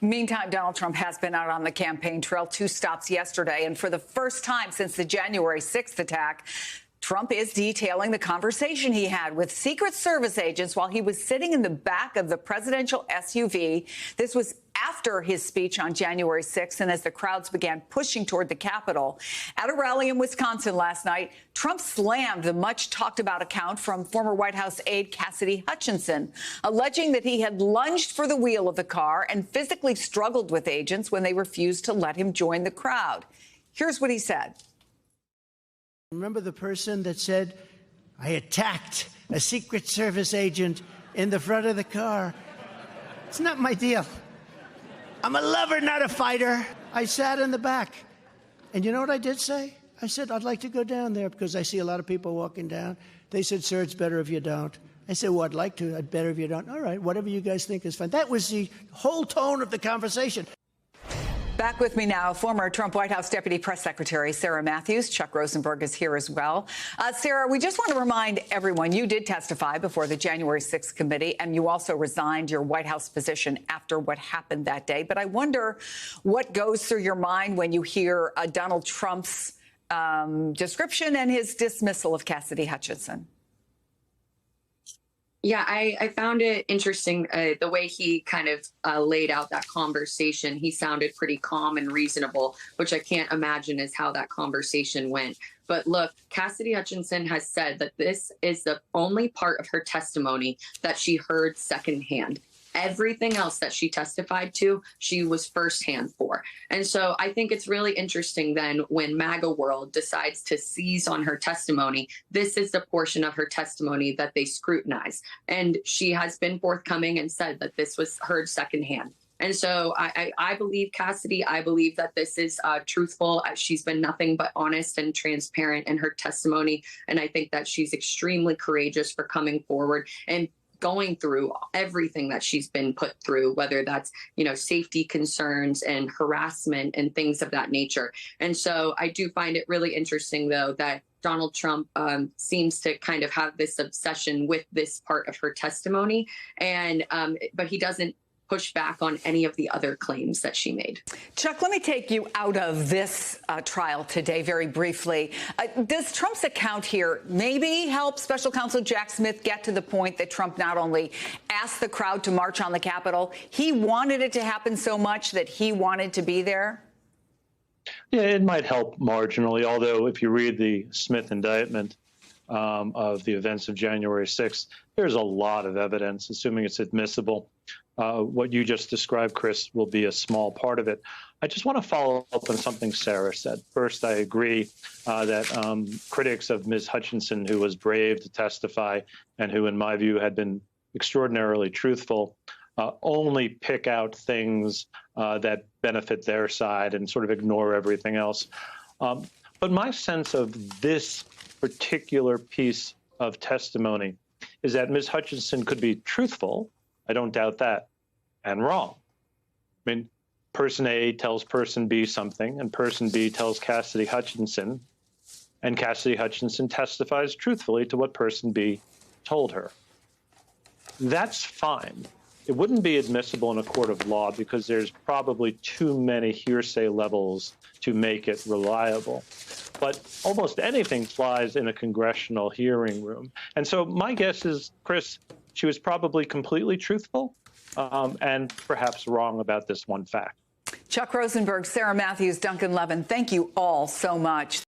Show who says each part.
Speaker 1: Meantime, Donald Trump has been out on the campaign trail, 2 stops yesterday. And for the first time since the January 6th attack, Trump is detailing the conversation he had with Secret Service agents while he was sitting in the back of the presidential SUV. This was after his speech on January 6th and as the crowds began pushing toward the Capitol. At a rally in Wisconsin last night, Trump slammed the much-talked-about account from former White House aide Cassidy Hutchinson, alleging that he had lunged for the wheel of the car and physically struggled with agents when they refused to let him join the crowd. Here's what he said.
Speaker 2: Remember the person that said, I attacked a Secret Service agent in the front of the car? It's not my deal. I'm a lover, not a fighter. I sat in the back. And you know what I did say? I said, I'd like to go down there because I see a lot of people walking down. They said, sir, it's better if you don't. I said, well, I'd like to. I'd better if you don't. All right, whatever you guys think is fine. That was the whole tone of the conversation.
Speaker 1: Back with me now, former Trump White House Deputy Press Secretary Sarah Matthews. Chuck Rosenberg is here as well. Sarah, we just want to remind everyone you did testify before the January 6th committee, and you also resigned your White House position after what happened that day. But I wonder what goes through your mind when you hear Donald Trump's description and his dismissal of Cassidy Hutchinson.
Speaker 3: Yeah, I found it interesting the way he kind of laid out that conversation. He sounded pretty calm and reasonable, which I can't imagine is how that conversation went. But look, Cassidy Hutchinson has said that this is the only part of her testimony that she heard secondhand. Everything else that she testified to, she was firsthand for. And so I think it's really interesting then when MAGA World decides to seize on her testimony, this is the portion of her testimony that they scrutinize. And she has been forthcoming and said that this was heard secondhand. And so I believe Cassidy. I believe that this is truthful. She's been nothing but honest and transparent in her testimony. And I think that she's extremely courageous for coming forward and going through everything that she's been put through, whether that's, safety concerns and harassment and things of that nature. And so I do find it really interesting, though, that Donald Trump seems to kind of have this obsession with this part of her testimony. And but he doesn't push back on any of the other claims that she made.
Speaker 1: Chuck, let me take you out of this trial today very briefly. Does Trump's account here maybe help Special Counsel Jack Smith get to the point that Trump not only asked the crowd to march on the Capitol, he wanted it to happen so much that he wanted to be there?
Speaker 4: Yeah, it might help marginally, although if you read the Smith indictment of the events of January 6th, there's a lot of evidence, assuming it's admissible. What you just described, Chris, will be a small part of it. I just want to follow up on something Sarah said. First, I agree that critics of Ms. Hutchinson, who was brave to testify and who, in my view, had been extraordinarily truthful, only pick out things that benefit their side and sort of ignore everything else. But my sense of this particular piece of testimony is that Ms. Hutchinson could be truthful, I don't doubt that, and wrong. I mean, person A tells person B something, and person B tells Cassidy Hutchinson, and Cassidy Hutchinson testifies truthfully to what person B told her. That's fine. It wouldn't be admissible in a court of law because there's probably too many hearsay levels to make it reliable. But almost anything flies in a congressional hearing room. And so my guess is, Chris, she was probably completely truthful and perhaps wrong about this one fact.
Speaker 1: Chuck Rosenberg, Sarah Matthews, Duncan Levin, thank you all so much.